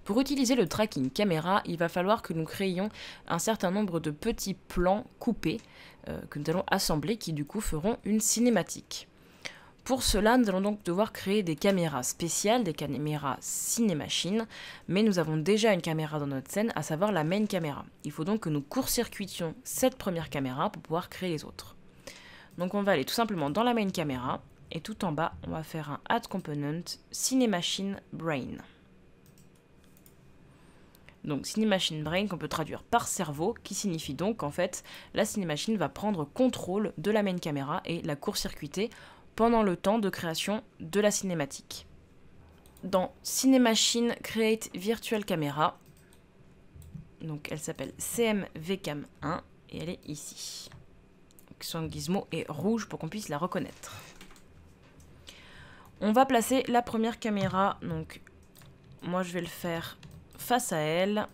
Pour utiliser le tracking caméra, il va falloir que nous créions un certain nombre de petits plans coupés que nous allons assembler qui du coup feront une cinématique. Pour cela, nous allons donc devoir créer des caméras spéciales, des caméras Cinemachine, mais nous avons déjà une caméra dans notre scène, à savoir la main caméra. Il faut donc que nous court-circuitions cette première caméra pour pouvoir créer les autres. Donc on va aller tout simplement dans la main caméra, et tout en bas, on va faire un Add Component Cinemachine Brain. Donc Cinemachine Brain qu'on peut traduire par cerveau, qui signifie donc qu'en fait la Cinemachine va prendre contrôle de la main caméra et la court-circuiter pendant le temps de création de la cinématique. Dans Cinemachine Create Virtual Camera, donc elle s'appelle CMVCam1 et elle est ici. Donc son gizmo est rouge pour qu'on puisse la reconnaître. On va placer la première caméra, donc moi je vais le faire face à elle,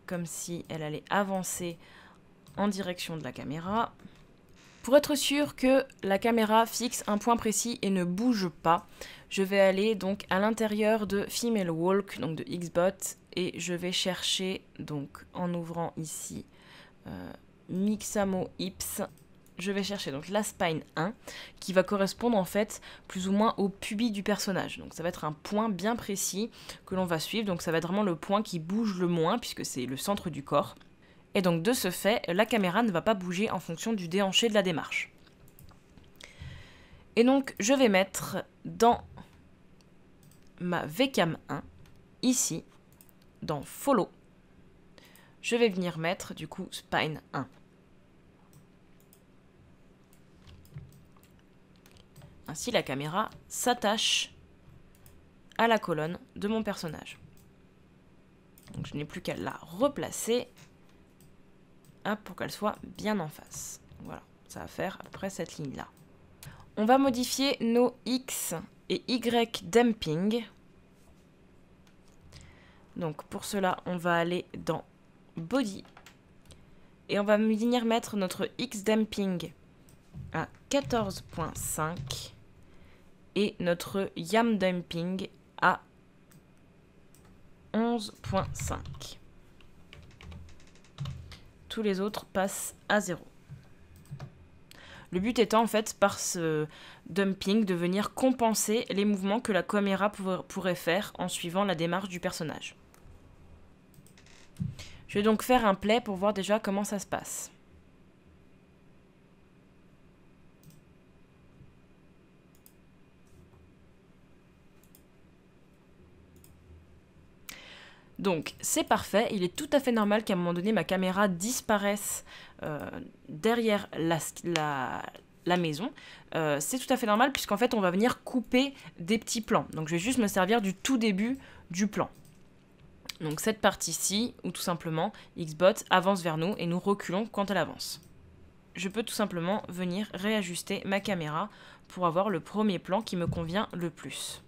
comme si elle allait avancer en direction de la caméra. Pour être sûr que la caméra fixe un point précis et ne bouge pas, je vais aller donc à l'intérieur de Female Walk, donc de Xbot, et je vais chercher, donc en ouvrant ici Mixamo Hips, je vais chercher donc la spine 1 qui va correspondre en fait plus ou moins au pubis du personnage. Donc ça va être un point bien précis que l'on va suivre. Donc ça va être vraiment le point qui bouge le moins puisque c'est le centre du corps. Et donc de ce fait, la caméra ne va pas bouger en fonction du déhanché de la démarche. Et donc je vais mettre dans ma VCam 1, ici, dans Follow, je vais venir mettre du coup Spine 1. Ainsi, la caméra s'attache à la colonne de mon personnage. Donc, je n'ai plus qu'à la replacer pour qu'elle soit bien en face. Voilà, ça va faire à peu près cette ligne-là. On va modifier nos X et Y damping. Donc, pour cela, on va aller dans Body. Et on va venir mettre notre X damping à 14.5. Et notre YAM damping à 11.5. Tous les autres passent à 0. Le but étant en fait par ce dumping de venir compenser les mouvements que la caméra pourrait faire en suivant la démarche du personnage. Je vais donc faire un play pour voir déjà comment ça se passe. Donc c'est parfait, il est tout à fait normal qu'à un moment donné ma caméra disparaisse derrière la maison. C'est tout à fait normal puisqu'en fait on va venir couper des petits plans. Donc je vais juste me servir du tout début du plan. Donc cette partie-ci, où tout simplement Xbot avance vers nous et nous reculons quand elle avance. Je peux tout simplement venir réajuster ma caméra pour avoir le premier plan qui me convient le plus.